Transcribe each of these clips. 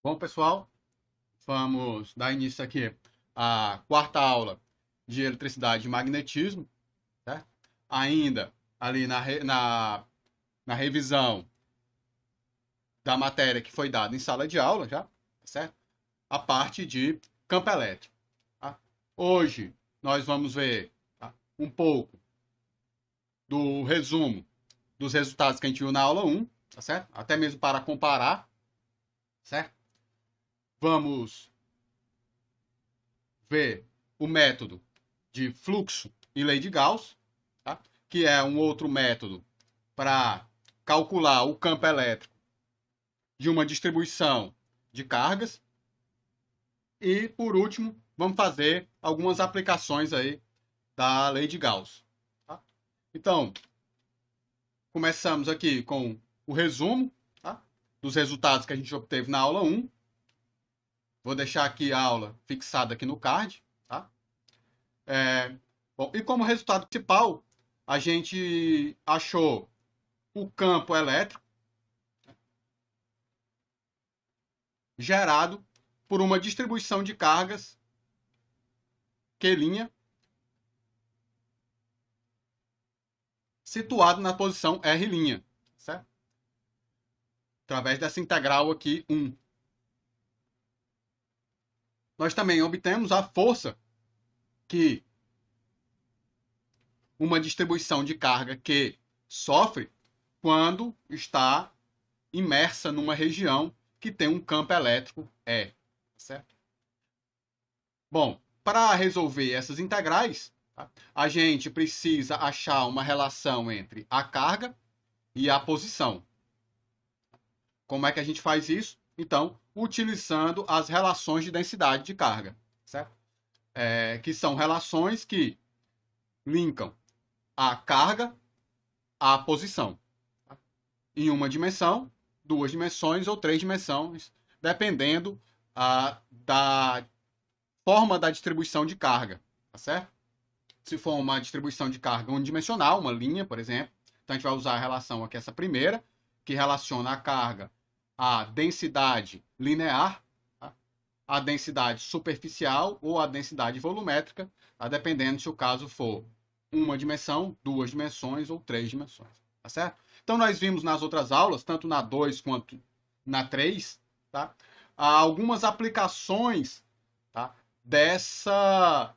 Bom, pessoal, vamos dar início aqui à quarta aula de eletricidade e magnetismo, certo? Ainda ali na revisão da matéria que foi dada em sala de aula, já, certo? A parte de campo elétrico. Tá? Hoje nós vamos ver, tá, um pouco do resumo dos resultados que a gente viu na aula 1, tá certo? Até mesmo para comparar, certo? Vamos ver o método de fluxo e lei de Gauss, tá? Que é um outro método para calcular o campo elétrico de uma distribuição de cargas. E, por último, vamos fazer algumas aplicações aí da lei de Gauss. Tá? Então, começamos aqui com o resumo, tá, dos resultados que a gente obteve na aula 1. Vou deixar aqui a aula fixada aqui no card. Tá? Bom, e como resultado principal, a gente achou o campo elétrico gerado por uma distribuição de cargas Q' situado na posição R', certo? Através dessa integral aqui, 1. Nós também obtemos a força que uma distribuição de carga Q sofre quando está imersa numa região que tem um campo elétrico E, certo? Bom, para resolver essas integrais, tá, a gente precisa achar uma relação entre a carga e a posição. Como é que a gente faz isso? Então, utilizando as relações de densidade de carga, certo? Que são relações que linkam a carga à posição. Tá? Em uma dimensão, 2 dimensões ou 3 dimensões, dependendo da forma da distribuição de carga, tá certo? Se for uma distribuição de carga unidimensional, uma linha, por exemplo, então a gente vai usar a relação aqui, essa primeira, que relaciona a carga à densidade linear, tá? A densidade superficial ou a densidade volumétrica, tá? Dependendo se o caso for uma dimensão, 2 dimensões ou 3 dimensões, tá certo? Então nós vimos nas outras aulas, tanto na 2 quanto na 3, tá, algumas aplicações, tá, dessa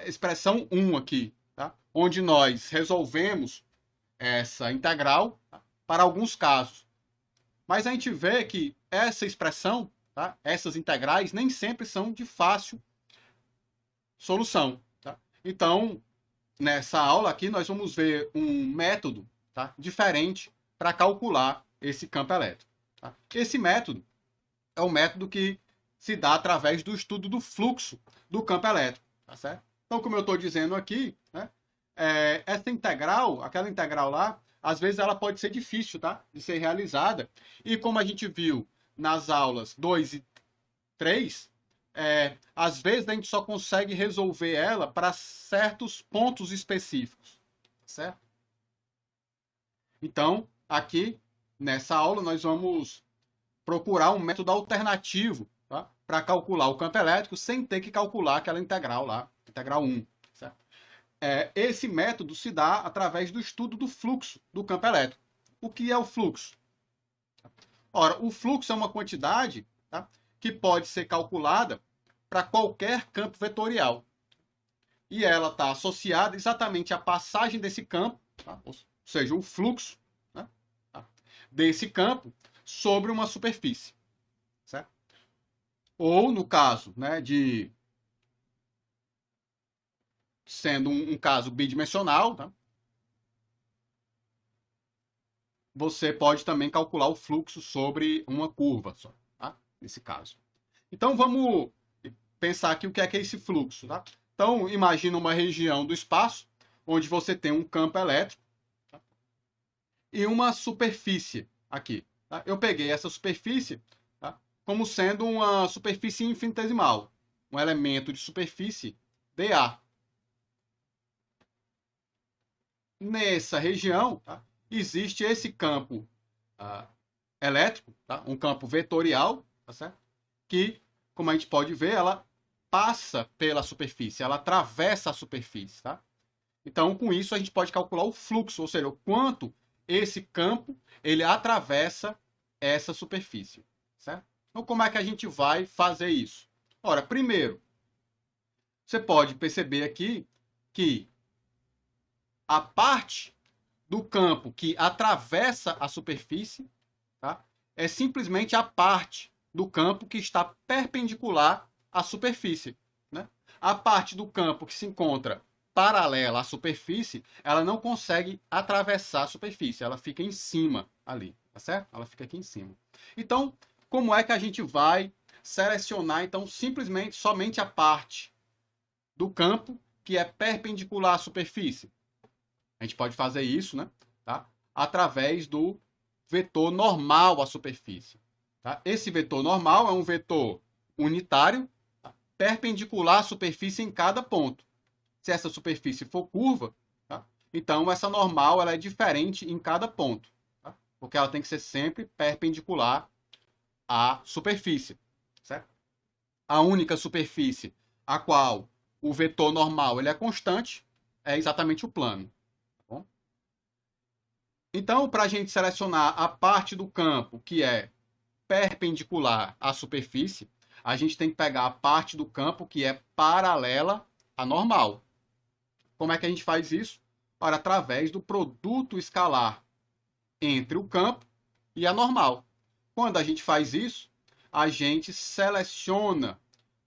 expressão 1 aqui, tá, onde nós resolvemos essa integral, tá, para alguns casos. Mas a gente vê que essa expressão, tá, essas integrais, nem sempre são de fácil solução. Tá? Então, nessa aula aqui, nós vamos ver um método, tá, diferente para calcular esse campo elétrico. Tá? Esse método é o método que se dá através do estudo do fluxo do campo elétrico. Tá certo? Então, como eu estou dizendo aqui, né, essa integral, aquela integral lá, às vezes ela pode ser difícil, tá, de ser realizada. E como a gente viu nas aulas 2 e 3, às vezes a gente só consegue resolver ela para certos pontos específicos, certo? Então, aqui, nessa aula, nós vamos procurar um método alternativo, tá, para calcular o campo elétrico sem ter que calcular aquela integral lá, integral 1. Certo? Esse método se dá através do estudo do fluxo do campo elétrico. O que é o fluxo? Ora, o fluxo é uma quantidade, tá, que pode ser calculada para qualquer campo vetorial. E ela está associada exatamente à passagem desse campo, tá, ou seja, o fluxo, né, tá, desse campo sobre uma superfície. Certo? Ou, no caso, né, de sendo um caso bidimensional, tá, você pode também calcular o fluxo sobre uma curva, só, tá, nesse caso. Então, vamos pensar aqui o que é esse fluxo. Tá? Então, imagina uma região do espaço onde você tem um campo elétrico, tá, e uma superfície aqui. Tá? Eu peguei essa superfície, tá, como sendo uma superfície infinitesimal, um elemento de superfície dA. Nessa região, tá, existe esse campo elétrico, tá? Um campo vetorial, tá certo? Que, como a gente pode ver, ela passa pela superfície, ela atravessa a superfície, tá? Então, com isso, a gente pode calcular o fluxo, ou seja, o quanto esse campo ele atravessa essa superfície, certo? Então, como é que a gente vai fazer isso? Ora, primeiro, você pode perceber aqui que a parte do campo que atravessa a superfície, tá, é simplesmente a parte do campo que está perpendicular à superfície, né? A parte do campo que se encontra paralela à superfície, ela não consegue atravessar a superfície, ela fica em cima ali, tá certo? Ela fica aqui em cima. Então, como é que a gente vai selecionar, então, simplesmente, somente a parte do campo que é perpendicular à superfície? A gente pode fazer isso, né? Tá? Através do vetor normal à superfície. Tá? Esse vetor normal é um vetor unitário, tá? Perpendicular à superfície em cada ponto. Se essa superfície for curva, tá? Então essa normal ela é diferente em cada ponto, tá? Porque ela tem que ser sempre perpendicular à superfície, certo? A única superfície a qual o vetor normal ele é constante é exatamente o plano. Tá bom? Então, para a gente selecionar a parte do campo que é perpendicular à superfície, a gente tem que pegar a parte do campo que é paralela à normal. Como é que a gente faz isso? Ora, através do produto escalar entre o campo e a normal. Quando a gente faz isso, a gente seleciona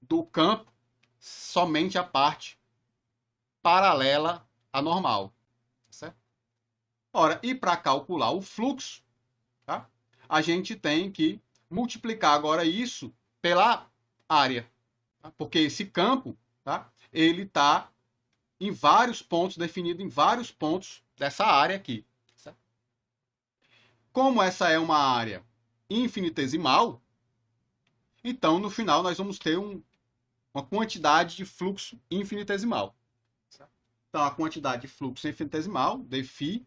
do campo somente a parte paralela à normal. Certo? Ora, e para calcular o fluxo, tá? A gente tem que multiplicar agora isso pela área. Tá? Porque esse campo, tá? Ele está em vários pontos, definido em vários pontos dessa área aqui. Certo? Como essa é uma área infinitesimal, então no final nós vamos ter uma quantidade de fluxo infinitesimal. Certo? Então a quantidade de fluxo infinitesimal, dφ,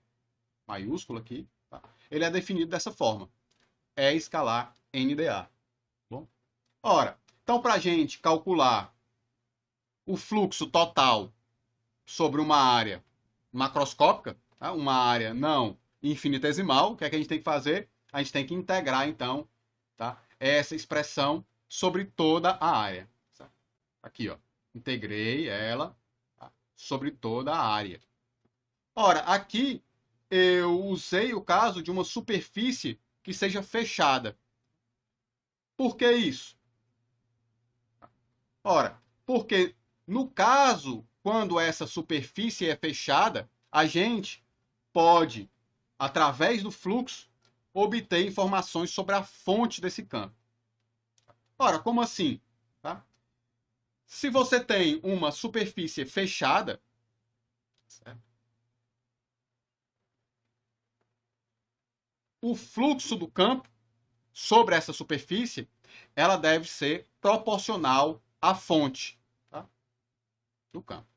maiúsculo aqui, tá? Ele é definido dessa forma. É escalar NdA. Bom? Ora, então para a gente calcular o fluxo total sobre uma área macroscópica, tá? Uma área não infinitesimal, o que é que a gente tem que fazer? A gente tem que integrar, então, tá? Essa expressão sobre toda a área. Certo? Aqui, ó, integrei ela, tá? Sobre toda a área. Ora, aqui eu usei o caso de uma superfície que seja fechada. Por que isso? Ora, porque no caso, quando essa superfície é fechada, a gente pode, através do fluxo, obter informações sobre a fonte desse campo. Ora, como assim? Tá? Se você tem uma superfície fechada, certo? O fluxo do campo sobre essa superfície, ela deve ser proporcional à fonte, tá? Do campo.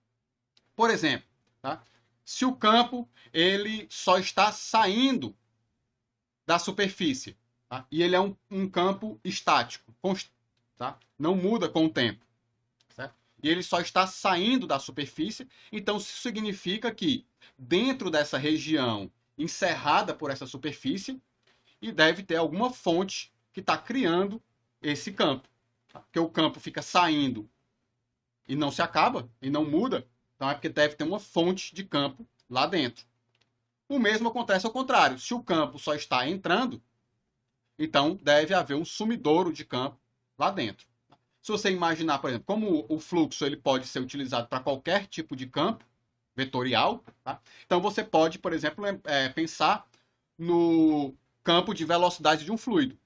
Por exemplo, tá? Se o campo ele só está saindo da superfície, tá? E ele é um campo estático, tá? Não muda com o tempo, certo? E ele só está saindo da superfície, então isso significa que dentro dessa região encerrada por essa superfície, e deve ter alguma fonte que está criando esse campo. Tá? Porque o campo fica saindo e não se acaba, e não muda, então é porque deve ter uma fonte de campo lá dentro. O mesmo acontece ao contrário. Se o campo só está entrando, então deve haver um sumidouro de campo lá dentro. Se você imaginar, por exemplo, como o fluxo ele pode ser utilizado para qualquer tipo de campo vetorial, tá? Então você pode, por exemplo, pensar no campo de velocidade de um fluido.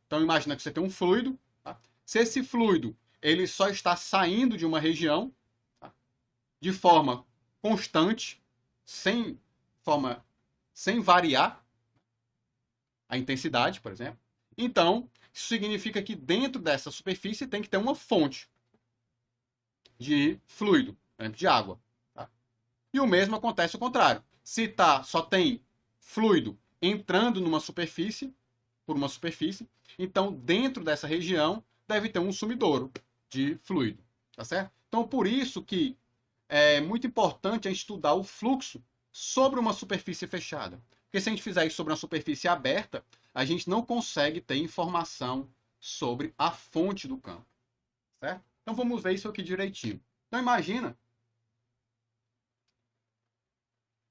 Então imagina que você tem um fluido, tá? Se esse fluido ele só está saindo de uma região, tá? De forma constante, sem variar a intensidade, por exemplo. Então, isso significa que dentro dessa superfície tem que ter uma fonte de fluido, por exemplo, de água. Tá? E o mesmo acontece ao contrário. Se só tem fluido entrando numa superfície, por uma superfície. Então, dentro dessa região, deve ter um sumidouro de fluido, tá certo? Então, por isso que é muito importante a gente estudar o fluxo sobre uma superfície fechada. Porque se a gente fizer isso sobre uma superfície aberta, a gente não consegue ter informação sobre a fonte do campo, certo? Então, vamos ver isso aqui direitinho. Então, imagina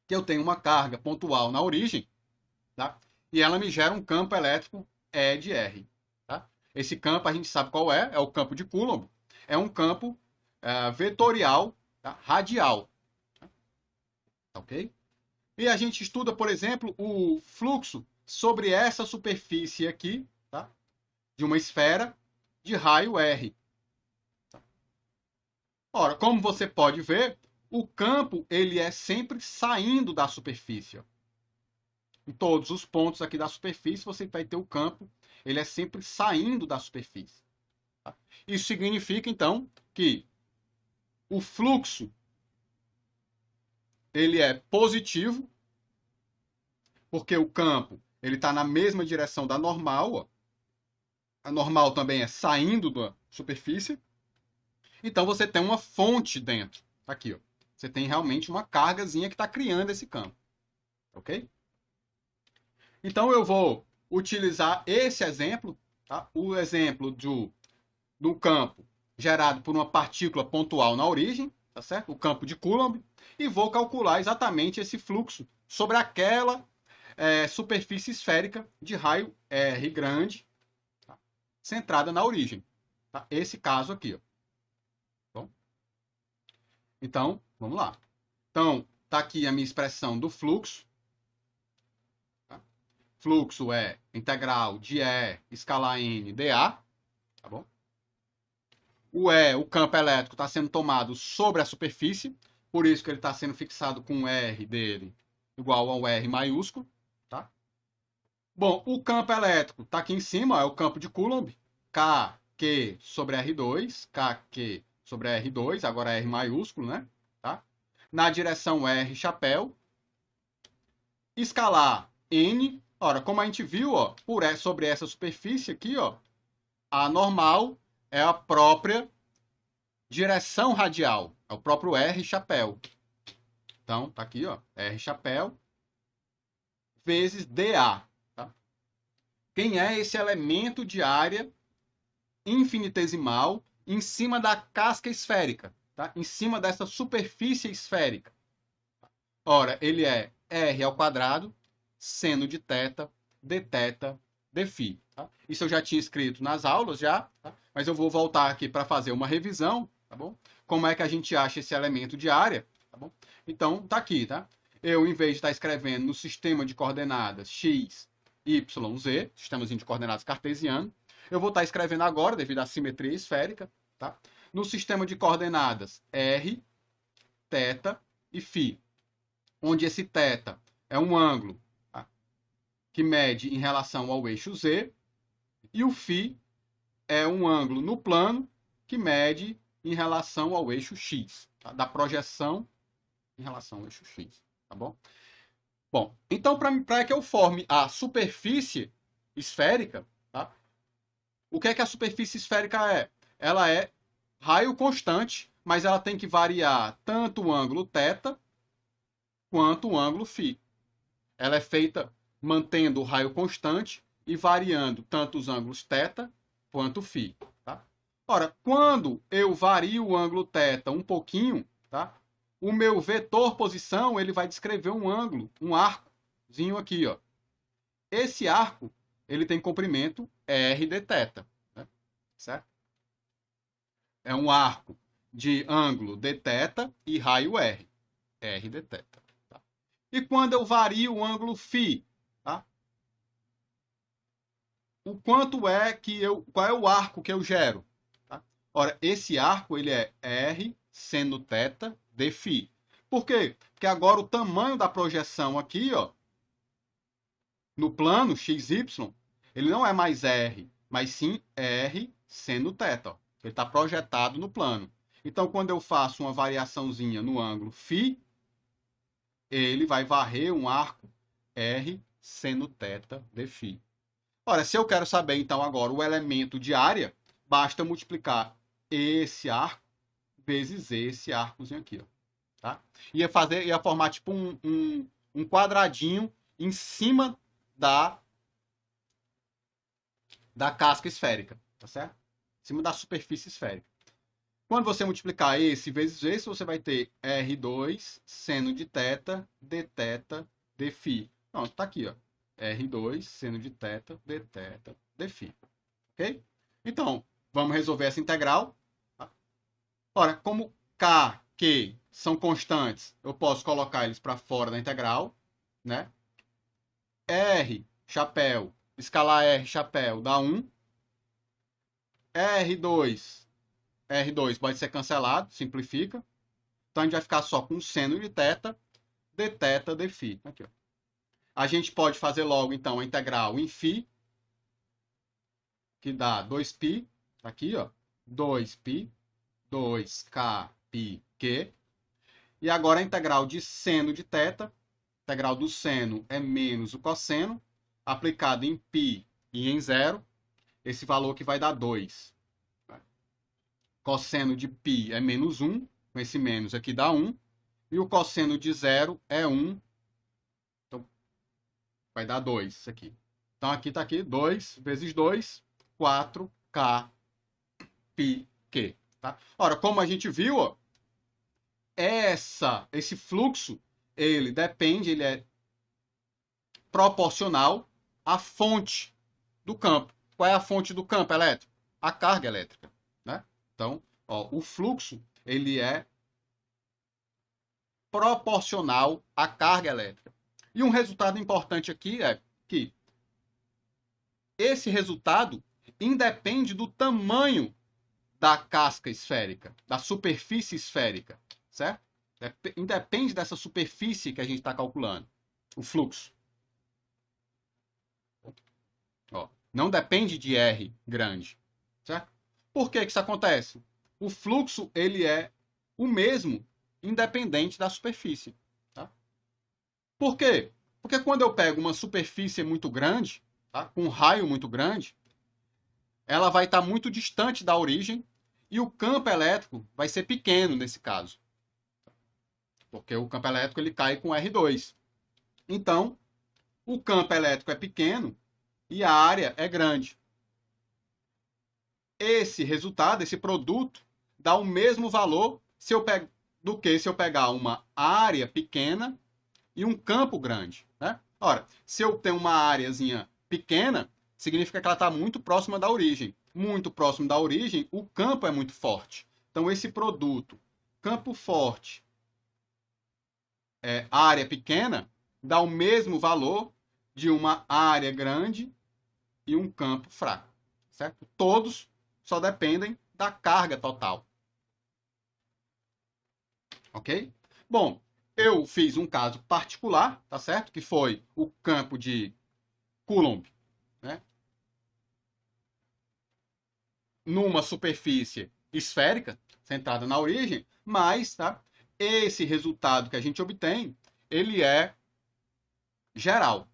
que eu tenho uma carga pontual na origem, tá? E ela me gera um campo elétrico E de R. Tá? Esse campo a gente sabe qual é o campo de Coulomb. É um campo vetorial, tá? Radial. Tá? Ok? E a gente estuda, por exemplo, o fluxo sobre essa superfície aqui, tá? De uma esfera de raio R. Tá? Ora, como você pode ver, o campo ele é sempre saindo da superfície. Ó. Em todos os pontos aqui da superfície, você vai ter o campo, ele é sempre saindo da superfície. Tá? Isso significa, então, que o fluxo ele é positivo, porque o campo ele está na mesma direção da normal. Ó. A normal também é saindo da superfície. Então, você tem uma fonte dentro. Aqui, ó. Você tem realmente uma cargazinha que está criando esse campo. Ok? Então, eu vou utilizar esse exemplo, tá? O exemplo do campo gerado por uma partícula pontual na origem, tá certo? O campo de Coulomb, e vou calcular exatamente esse fluxo sobre aquela superfície esférica de raio R grande, tá? Centrada na origem. Tá? Esse caso aqui. Ó. Bom, então, vamos lá. Então, está aqui a minha expressão do fluxo. Fluxo é integral de E escalar N dA, tá bom? O campo elétrico está sendo tomado sobre a superfície, por isso que ele está sendo fixado com o R dele igual ao R maiúsculo, tá? Bom, o campo elétrico está aqui em cima, é o campo de Coulomb, KQ sobre R2, KQ sobre R2, agora R maiúsculo, né? Tá? Na direção R chapéu, escalar N. Ora, como a gente viu, ó, sobre essa superfície aqui, ó, a normal é a própria direção radial, é o próprio R chapéu. Então, tá aqui, ó, R chapéu vezes dA. Tá? Quem é esse elemento de área infinitesimal em cima da casca esférica, tá? Em cima dessa superfície esférica? Ora, ele é R ao quadrado seno de θ, dθ, dφ. Tá? Isso eu já tinha escrito nas aulas, já, tá? Mas eu vou voltar aqui para fazer uma revisão, tá bom? Como é que a gente acha esse elemento de área, tá bom? Então, tá aqui, tá? Eu, em vez de estar escrevendo no sistema de coordenadas x, y, z, sistemazinho de coordenadas cartesiano, eu vou estar escrevendo agora, devido à simetria esférica, tá? No sistema de coordenadas r, θ e φ, onde esse θ é um ângulo que mede em relação ao eixo Z, e o φ é um ângulo no plano que mede em relação ao eixo X, tá? Da projeção em relação ao eixo X, tá bom? Bom, então para que eu forme a superfície esférica, tá? O que é que a superfície esférica é? Ela é raio constante, mas ela tem que variar tanto o ângulo θ quanto o ângulo φ. Ela é feita mantendo o raio constante e variando tanto os ângulos θ quanto φ. Tá? Ora, quando eu vario o ângulo θ um pouquinho, tá? O meu vetor posição ele vai descrever um ângulo, um arcozinho aqui. Ó. Esse arco ele tem comprimento r dθ. Né? Certo? É um arco de ângulo dθ e raio r. R dθ. Tá? E quando eu vario o ângulo φ, tá? O quanto é que qual é o arco que eu gero? Tá? Ora, esse arco ele é R seno θ dφ. Por quê? Porque agora o tamanho da projeção aqui, ó, no plano XY, ele não é mais R, mas sim R seno θ. Ó. Ele está projetado no plano. Então, quando eu faço uma variaçãozinha no ângulo φ, ele vai varrer um arco R seno θ dφ. Ora, se eu quero saber, então, agora o elemento de área, basta multiplicar esse arco vezes esse arcozinho aqui, ó, tá? Ia formar tipo um quadradinho em cima da casca esférica, tá certo? Em cima da superfície esférica. Quando você multiplicar esse vezes esse, você vai ter R2 seno de θ, dθ, dφ. Pronto, tá aqui, ó. R2 seno de θ, dθ, dφ. Ok? Então, vamos resolver essa integral. Tá? Ora, como K, Q são constantes, eu posso colocar eles para fora da integral, né? R, chapéu, escalar R, chapéu, dá 1. R2 pode ser cancelado, simplifica. Então, a gente vai ficar só com seno de θ, dθ, dφ. Aqui, ó. A gente pode fazer logo, então, a integral em φ, que dá 2π, tá aqui, ó, 2π, 2k, π, q. E agora a integral de seno de θ, a integral do seno é menos o cosseno, aplicado em π e em 0, esse valor que vai dar 2. Cosseno de π é menos 1, com esse menos aqui dá 1, e o cosseno de 0 é 1, então vai dar 2 isso aqui. Então aqui está aqui, 2 vezes 2, 4k, π, q. Tá? Ora, como a gente viu, ó, esse fluxo, ele é proporcional à fonte do campo. Qual é a fonte do campo elétrico? A carga elétrica, né? Então, ó, o fluxo, ele é proporcional à carga elétrica. E um resultado importante aqui é que esse resultado independe do tamanho da casca esférica, da superfície esférica, certo? Independe dessa superfície que a gente está calculando, o fluxo. Ó, não depende de R grande, certo? Por que isso acontece? O fluxo, ele é o mesmo, independente da superfície. Tá? Por quê? Porque quando eu pego uma superfície muito grande, tá? Com um raio muito grande, ela vai estar muito distante da origem e o campo elétrico vai ser pequeno nesse caso. Porque o campo elétrico ele cai com R2. Então, o campo elétrico é pequeno e a área é grande. Esse resultado, esse produto, dá o mesmo valor do que se eu pegar uma área pequena e um campo grande. Né? Ora, se eu tenho uma áreazinha pequena, significa que ela está muito próxima da origem. Muito próximo da origem, o campo é muito forte. Então, esse produto, campo forte, área pequena, dá o mesmo valor de uma área grande e um campo fraco. Certo? Todos só dependem da carga total. Ok? Bom, eu fiz um caso particular, tá certo? Que foi o campo de Coulomb, né? Numa superfície esférica, centrada na origem, mas tá? Esse resultado que a gente obtém, ele é geral.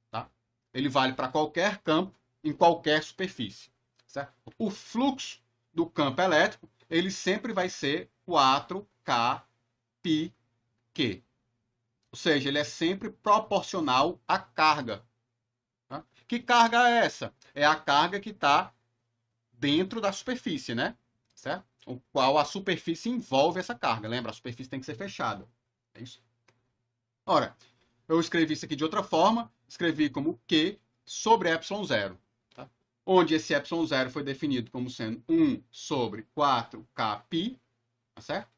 Tá? Ele vale para qualquer campo, em qualquer superfície. Certo? O fluxo do campo elétrico, ele sempre vai ser 4K π Q. Ou seja, ele é sempre proporcional à carga. Tá? Que carga é essa? É a carga que está dentro da superfície, né? Certo? O qual a superfície envolve essa carga. Lembra? A superfície tem que ser fechada. É isso? Ora, eu escrevi isso aqui de outra forma. Escrevi como Q sobre ε0. Tá? Onde esse ε0 foi definido como sendo 1 sobre 4K π. Tá certo?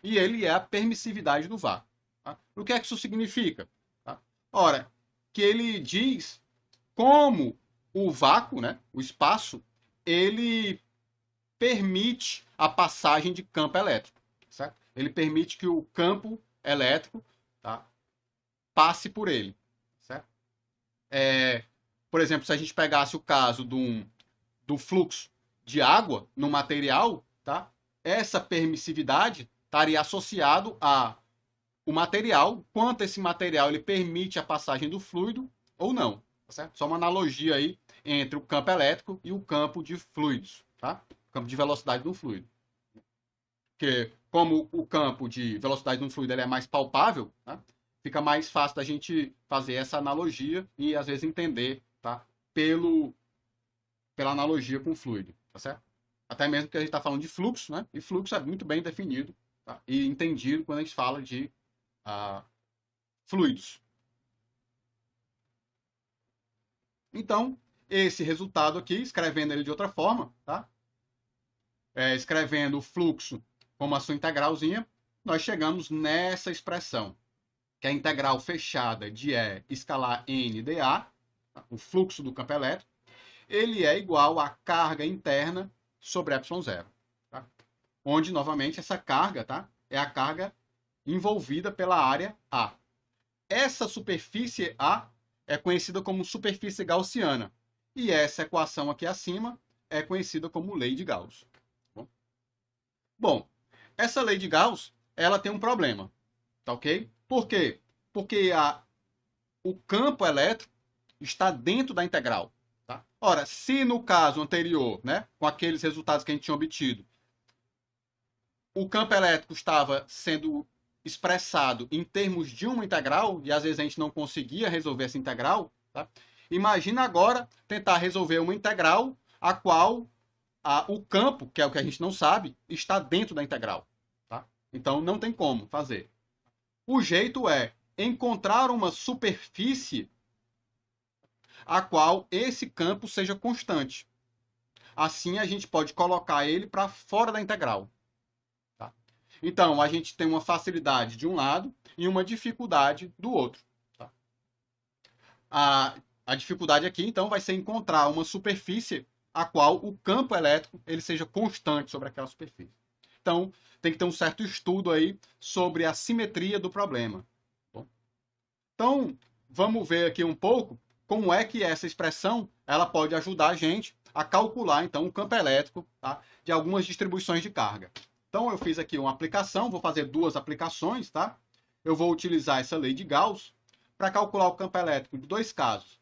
E ele é a permissividade do vácuo. Tá? O que é que isso significa? Tá? Ora, que ele diz como o vácuo, né, o espaço, ele permite a passagem de campo elétrico. Certo? Ele permite que o campo elétrico, tá, passe por ele. Certo? Por exemplo, se a gente pegasse o caso do fluxo de água no material, tá, essa permissividade estaria associado ao material, quanto esse material ele permite a passagem do fluido ou não. tá certo? Só uma analogia aí entre o campo elétrico e o campo de fluidos, tá? O campo de velocidade de um fluido. Porque como o campo de velocidade de um fluido ele é mais palpável, tá? Fica mais fácil da gente fazer essa analogia e às vezes entender, tá? Pela analogia com o fluido, tá certo? Até mesmo que a gente está falando de fluxo, né? E fluxo é muito bem definido, tá? E entendido quando a gente fala de fluidos. Então, esse resultado aqui, escrevendo ele de outra forma, tá? Escrevendo o fluxo como a sua integralzinha, nós chegamos nessa expressão, que é a integral fechada de E escalar N dA, tá? O fluxo do campo elétrico, ele é igual à carga interna sobre ε0. Tá? Onde, novamente, essa carga, tá? É a carga envolvida pela área A. Essa superfície A é conhecida como superfície gaussiana. E essa equação aqui acima é conhecida como lei de Gauss. Bom, essa lei de Gauss, ela tem um problema, tá ok? Por quê? Porque o campo elétrico está dentro da integral. Tá? Ora, se no caso anterior, né, com aqueles resultados que a gente tinha obtido, o campo elétrico estava sendo expressado em termos de uma integral, e às vezes a gente não conseguia resolver essa integral, tá? Imagina agora tentar resolver uma integral a qual o campo, que é o que a gente não sabe, está dentro da integral. Tá? Então não tem como fazer. O jeito é encontrar uma superfície a qual esse campo seja constante. Assim a gente pode colocar ele para fora da integral. Tá? Então a gente tem uma facilidade de um lado e uma dificuldade do outro. Tá? A dificuldade aqui então vai ser encontrar uma superfície a qual o campo elétrico ele seja constante sobre aquela superfície. Então tem que ter um certo estudo aí sobre a simetria do problema. Bom, então vamos ver aqui um pouco como é que essa expressão ela pode ajudar a gente a calcular, então, o campo elétrico, tá, de algumas distribuições de carga. Então, eu fiz aqui uma aplicação, vou fazer duas aplicações, tá? Eu vou utilizar essa lei de Gauss para calcular o campo elétrico de dois casos.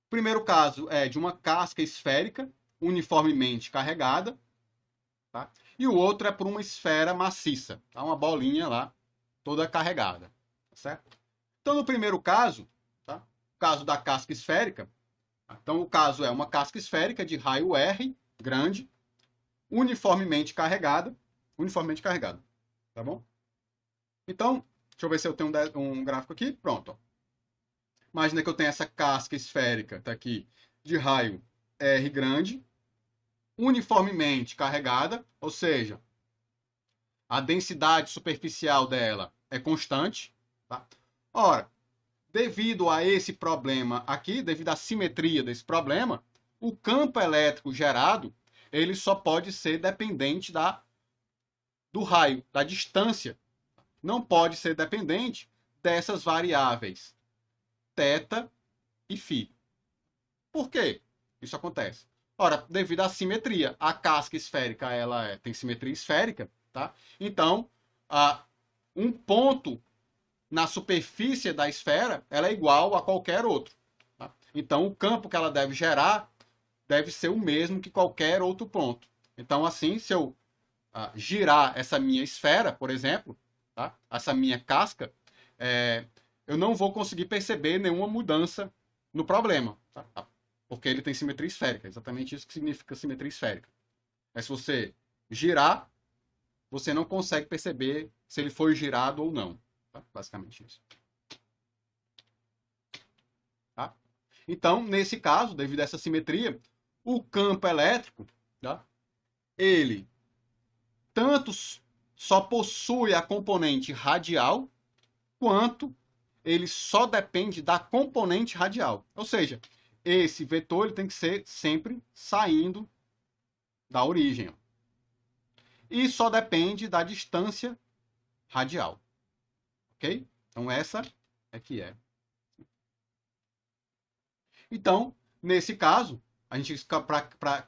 O primeiro caso é de uma casca esférica uniformemente carregada, tá? E o outro é por uma esfera maciça, tá? Uma bolinha lá, toda carregada, certo? Então, no primeiro caso, caso da casca esférica, então o caso é uma casca esférica de raio R, grande, uniformemente carregada, tá bom? Então, deixa eu ver se eu tenho um gráfico aqui, pronto. Ó. Imagina que eu tenho essa casca esférica, tá aqui, de raio R grande, uniformemente carregada, ou seja, a densidade superficial dela é constante, tá? Ora, devido a esse problema aqui, devido à simetria desse problema, o campo elétrico gerado ele só pode ser dependente do raio, da distância. Não pode ser dependente dessas variáveis θ e φ. Por quê isso acontece? Ora, devido à simetria, a casca esférica ela tem simetria esférica, tá? Então, um ponto na superfície da esfera, ela é igual a qualquer outro. Tá? Então, o campo que ela deve gerar deve ser o mesmo que qualquer outro ponto. Então, assim, se eu girar essa minha esfera, por exemplo, tá? Essa minha casca, eu não vou conseguir perceber nenhuma mudança no problema, tá? Porque ele tem simetria esférica. Exatamente isso que significa simetria esférica. Se você girar, você não consegue perceber se ele foi girado ou não. Tá? Basicamente isso. Tá? Então, nesse caso, devido a essa simetria, o campo elétrico, tá? Ele tanto só possui a componente radial, quanto ele só depende da componente radial. Ou seja, esse vetor ele tem que ser sempre saindo da origem. Ó. E só depende da distância radial. Ok? Então, essa é que é. Então, nesse caso,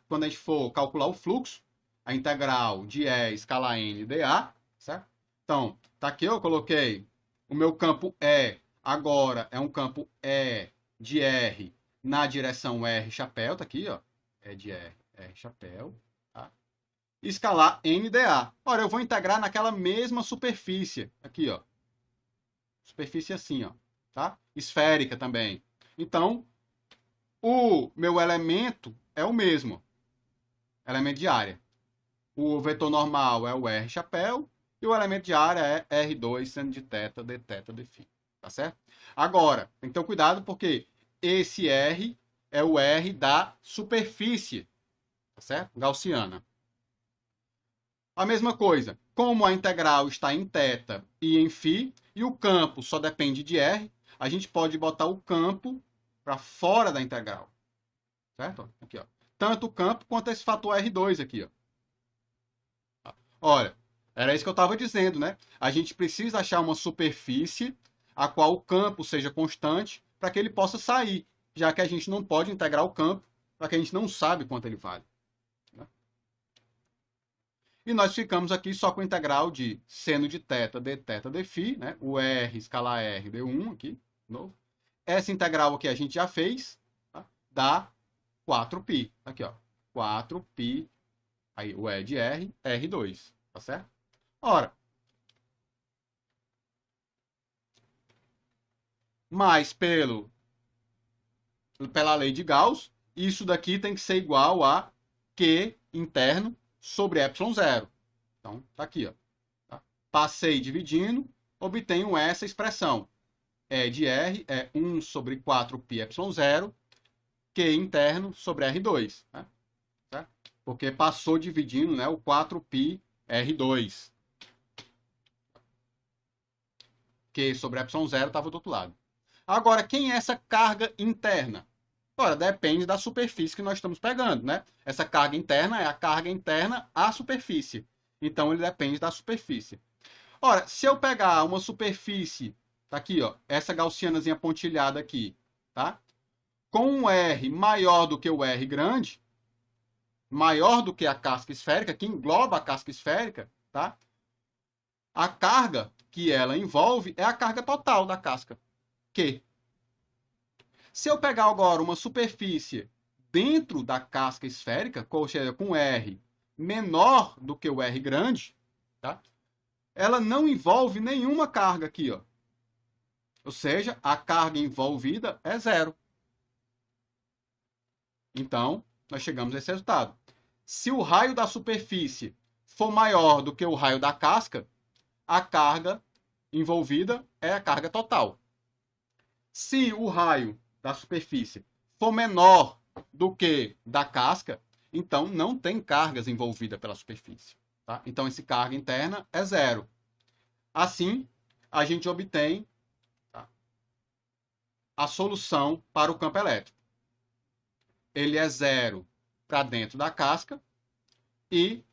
quando a gente for calcular o fluxo, a integral de E escalar N dA, certo? Então, tá aqui eu coloquei o meu campo E, agora é um campo E de R na direção R chapéu, tá aqui, ó. É de R, R chapéu, tá? Escalar NDA. Ora, eu vou integrar naquela mesma superfície, aqui, ó. Superfície assim, ó, tá? Esférica também. Então, o meu elemento é o mesmo, elemento de área. O vetor normal é o R chapéu e o elemento de área é R2 seno de θ, d θ, d φ. Tá certo? Agora, tem que ter cuidado porque esse R é o R da superfície, tá certo? Gaussiana. A mesma coisa, como a integral está em θ e em φ, e o campo só depende de R, a gente pode botar o campo para fora da integral. Certo? Aqui, ó. Tanto o campo quanto esse fator R2 aqui, ó. Olha, era isso que eu estava dizendo, né? A gente precisa achar uma superfície a qual o campo seja constante para que ele possa sair, já que a gente não pode integrar o campo para que a gente não sabe quanto ele vale. Né? E nós ficamos aqui só com a integral de seno de θ, d θ, d φ, né? O R, escalar R, deu 1 aqui, de novo. Essa integral aqui a gente já fez, tá? Dá 4π. Aqui, ó. 4π. Aí o E de R, R2. Tá certo? Ora, mais pela lei de Gauss, isso daqui tem que ser igual a Q interno sobre ε0. Então, tá aqui, ó. Tá? Passei dividindo, obtenho essa expressão. E de R é 1 sobre 4π ε0, Q interno sobre R2. Né? Tá? Porque passou dividindo, né, o 4π R2. Q sobre ε0 estava do outro lado. Agora, quem é essa carga interna? Ora, depende da superfície que nós estamos pegando, né? Essa carga interna é a carga interna à superfície. Então, ele depende da superfície. Ora, se eu pegar uma superfície, tá aqui, ó, essa gaussianazinha pontilhada aqui, tá? Com um R maior do que o R grande, maior do que a casca esférica, que engloba a casca esférica, tá? A carga que ela envolve é a carga total da casca, Q. Se eu pegar agora uma superfície dentro da casca esférica, ou seja, com R menor do que o R grande, tá? Ela não envolve nenhuma carga aqui, ó. Ou seja, a carga envolvida é zero. Então, nós chegamos a esse resultado. Se o raio da superfície for maior do que o raio da casca, a carga envolvida é a carga total. Se o raio da superfície for menor do que da casca, então não tem cargas envolvidas pela superfície. Tá? Então, esse carga interna é zero. Assim, a gente obtém, tá, a solução para o campo elétrico. Ele é zero para dentro da casca e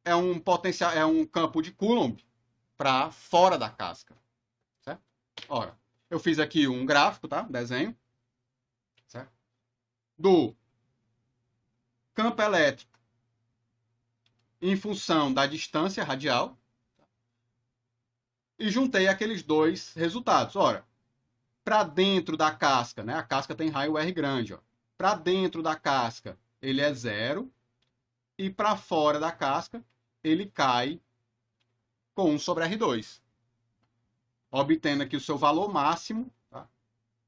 é um potencial, é um campo de Coulomb para fora da casca. Certo? Ora, eu fiz aqui um gráfico, tá? Desenho. Certo? Do campo elétrico em função da distância radial e juntei aqueles dois resultados. Ora, para dentro da casca, né? A casca tem raio R grande, ó. Para dentro da casca, ele é zero e para fora da casca, ele cai com 1 sobre R2. Obtendo aqui o seu valor máximo, tá?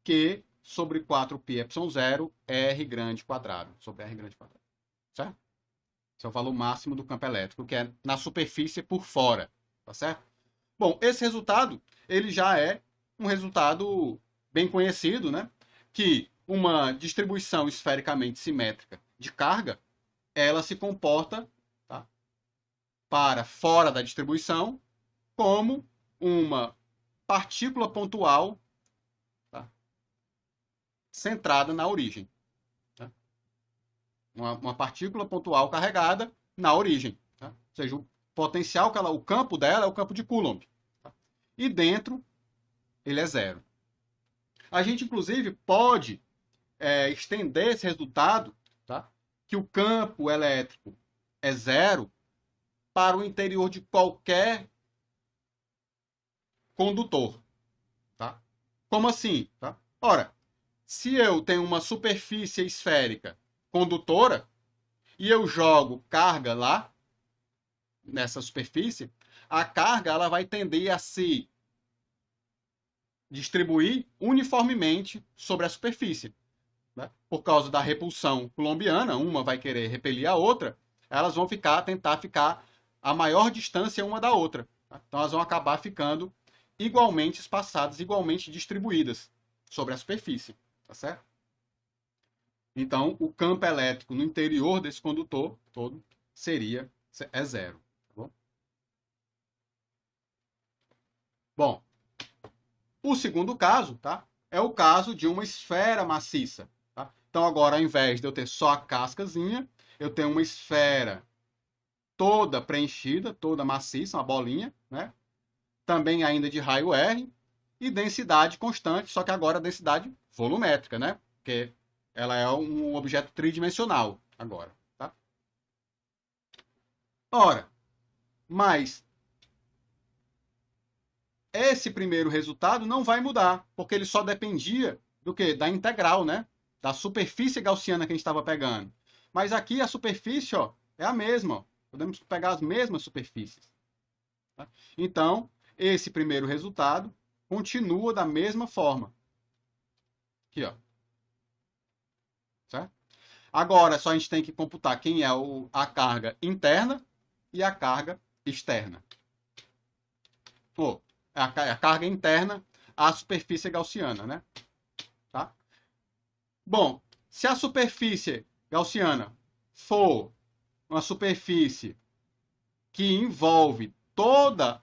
Q sobre 4π ε0 R grande quadrado, sobre R grande quadrado. Certo? Esse é o valor máximo do campo elétrico, que é na superfície por fora. Tá certo? Bom, esse resultado, ele já é um resultado bem conhecido, né? Que uma distribuição esfericamente simétrica de carga, ela se comporta, tá, para fora da distribuição como uma partícula pontual, tá, centrada na origem. Tá? Uma partícula pontual carregada na origem. Tá? Ou seja, o potencial, o campo dela é o campo de Coulomb. Tá? E dentro, ele é zero. A gente, inclusive, pode estender esse resultado, tá? Que o campo elétrico é zero para o interior de qualquer condutor. Tá? Como assim? Tá? Ora, Se eu tenho uma superfície esférica condutora e eu jogo carga lá nessa superfície, a carga ela vai tender a se distribuir uniformemente sobre a superfície, né? Por causa da repulsão coulombiana, uma vai querer repelir a outra, elas vão tentar ficar a maior distância uma da outra. Tá? Então elas vão acabar ficando igualmente espaçadas, igualmente distribuídas sobre a superfície, tá certo? Então o campo elétrico no interior desse condutor todo é zero. Tá bom? Bom, o segundo caso, tá? É o caso de uma esfera maciça. Tá? Então, agora, ao invés de eu ter só a cascazinha, eu tenho uma esfera toda preenchida, toda maciça, uma bolinha, né? Também ainda de raio R, e densidade constante, só que agora densidade volumétrica, né? Porque ela é um objeto tridimensional agora, tá? Ora, mas esse primeiro resultado não vai mudar, porque ele só dependia do quê? Da integral, né? Da superfície gaussiana que a gente estava pegando. Mas aqui a superfície, ó, é a mesma. Ó. Podemos pegar as mesmas superfícies. Tá? Então, esse primeiro resultado continua da mesma forma. Aqui, ó. Certo? Agora, só a gente tem que computar quem é a carga interna e a carga externa. Ou, a carga interna à superfície gaussiana, né? Tá? Bom, se a superfície gaussiana for uma superfície que envolve toda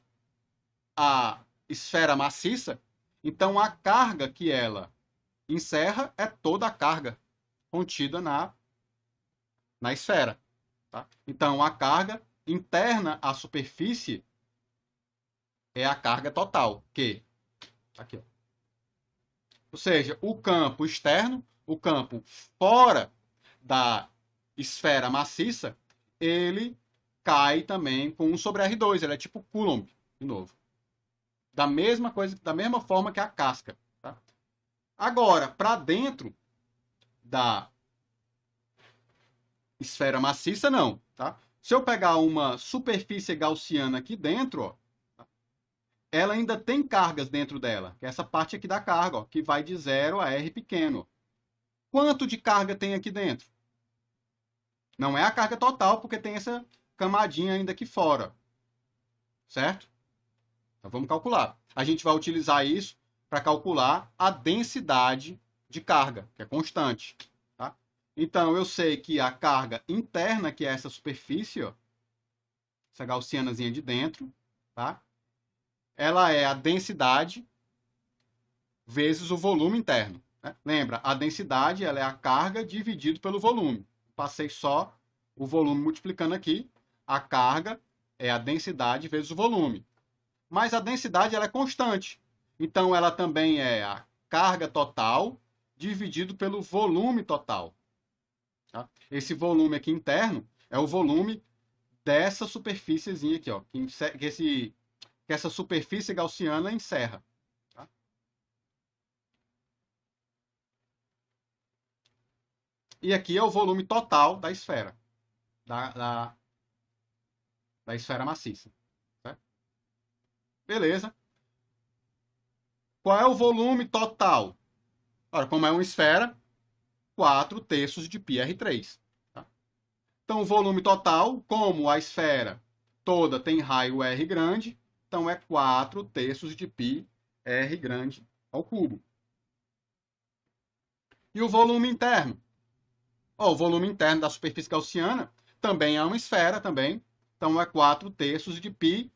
a esfera maciça, então a carga que ela encerra é toda a carga contida na esfera. Tá? Então a carga interna à superfície é a carga total, que aqui, ó. Ou seja, o campo externo, o campo fora da esfera maciça, ele cai também com 1 sobre R2. Ele é tipo Coulomb, de novo. Da mesma coisa, da mesma forma que a casca. Tá? Agora, para dentro da esfera maciça, não. Tá? Se eu pegar uma superfície gaussiana aqui dentro, ó, ela ainda tem cargas dentro dela, que é essa parte aqui da carga, ó, que vai de 0 a R pequeno. Quanto de carga tem aqui dentro? Não é a carga total, porque tem essa camadinha ainda aqui fora. Certo? Então vamos calcular. A gente vai utilizar isso para calcular a densidade de carga, que é constante. Tá? Então eu sei que a carga interna, que é essa superfície, ó, essa gaussianazinha de dentro, tá? Ela é a densidade vezes o volume interno. Né? Lembra, a densidade ela é a carga dividido pelo volume. Passei só o volume multiplicando aqui. A carga é a densidade vezes o volume. Mas a densidade ela é constante. Então, ela também é a carga total dividido pelo volume total. Tá? Esse volume aqui interno é o volume dessa superfíciezinha aqui, ó, que essa superfície gaussiana encerra. Tá? E aqui é o volume total da esfera, da esfera maciça. Certo? Beleza. Qual é o volume total? Ora, como é uma esfera, 4/3 de πr3. Tá? Então, o volume total, como a esfera toda tem raio R grande, então é 4/3 de πr grande ao cubo. E o volume interno? O volume interno da superfície gaussiana também é uma esfera, também. Então, é 4/3 de π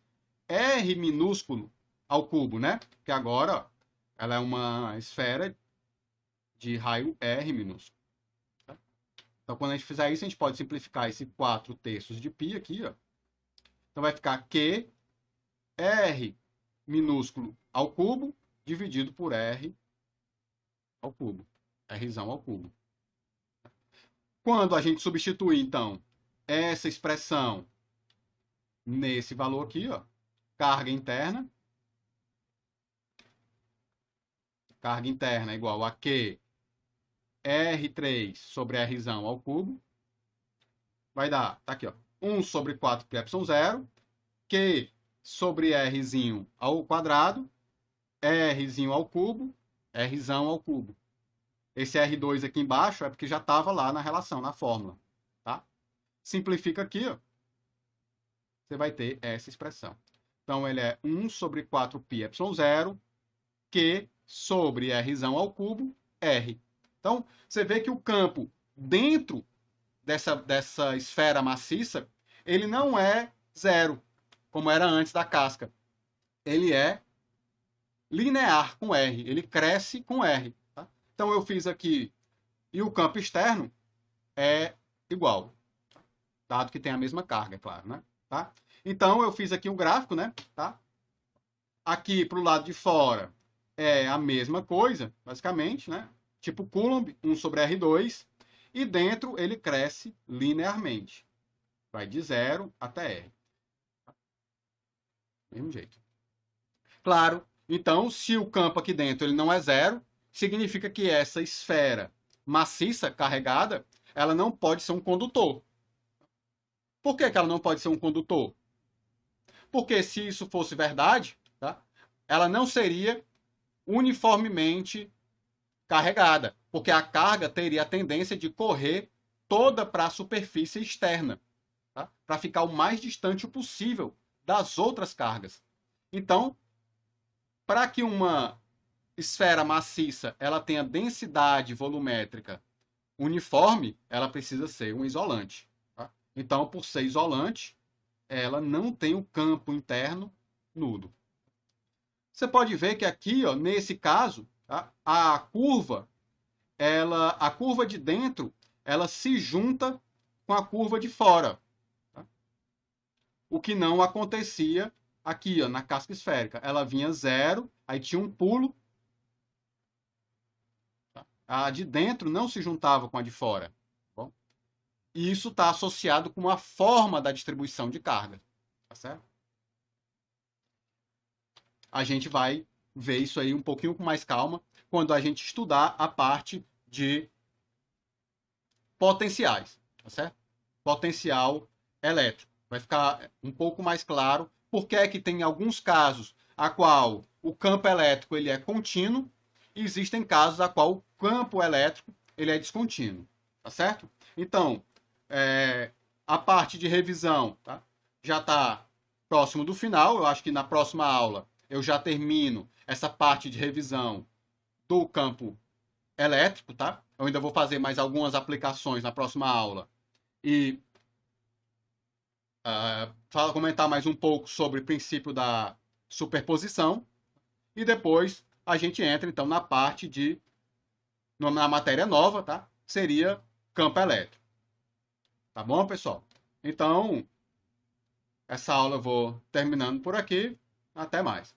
R minúsculo ao cubo, né? Porque agora ó, ela é uma esfera de raio R minúsculo. Tá? Então, quando a gente fizer isso, a gente pode simplificar esse 4/3 de π aqui, ó. Então, vai ficar Q R minúsculo ao cubo dividido por R ao cubo. Rzão ao cubo. Quando a gente substituir, então, essa expressão nesse valor aqui, ó, carga interna é igual a Q R3 sobre R ao cubo vai dar, tá aqui, ó, 1 sobre 4πε0, Q sobre R ao quadrado, R ao cubo, R ao cubo. Esse R2 aqui embaixo é porque já estava lá na relação, na fórmula. Tá? Simplifica aqui, ó, você vai ter essa expressão. Então, ele é 1 sobre 4πε0, Q sobre R ao cubo, R. Então, você vê que o campo dentro dessa esfera maciça, ele não é zero, como era antes da casca. Ele é linear com R, ele cresce com R. Tá? Então, eu fiz aqui, e o campo externo é igual, dado que tem a mesma carga, é claro, né? Tá? Então, eu fiz aqui um gráfico, né? Tá? Aqui, para o lado de fora, é a mesma coisa, basicamente, né? Tipo Coulomb, 1 sobre R2, e dentro ele cresce linearmente. Vai de 0 até R. Mesmo jeito. Claro, então, se o campo aqui dentro ele não é zero, significa que essa esfera maciça, carregada, ela não pode ser um condutor. Por que ela não pode ser um condutor? Porque se isso fosse verdade, tá? Ela não seria uniformemente carregada, porque a carga teria a tendência de correr toda para a superfície externa, tá? Para ficar o mais distante possível das outras cargas. Então, para que uma esfera maciça ela tenha densidade volumétrica uniforme, ela precisa ser um isolante. Tá? Então, por ser isolante, ela não tem o campo interno nulo. Você pode ver que aqui, ó, nesse caso, tá? A curva de dentro, ela se junta com a curva de fora. Tá? O que não acontecia aqui, ó, na casca esférica. Ela vinha zero, aí tinha um pulo. Tá? A de dentro não se juntava com a de fora. Tá bom? E isso está associado com a forma da distribuição de carga. Tá certo? A gente vai ver isso aí um pouquinho com mais calma quando a gente estudar a parte de potenciais, tá certo? Potencial elétrico. Vai ficar um pouco mais claro porque é que tem alguns casos a qual o campo elétrico ele é contínuo e existem casos a qual o campo elétrico ele é descontínuo, tá certo? Então, a parte de revisão, tá? Já está próximo do final. Eu acho que na próxima aula eu já termino essa parte de revisão do campo elétrico, tá? Eu ainda vou fazer mais algumas aplicações na próxima aula e comentar mais um pouco sobre o princípio da superposição e depois a gente entra então na parte na matéria nova, tá? Seria campo elétrico. Tá bom, pessoal? Então, essa aula eu vou terminando por aqui. Até mais.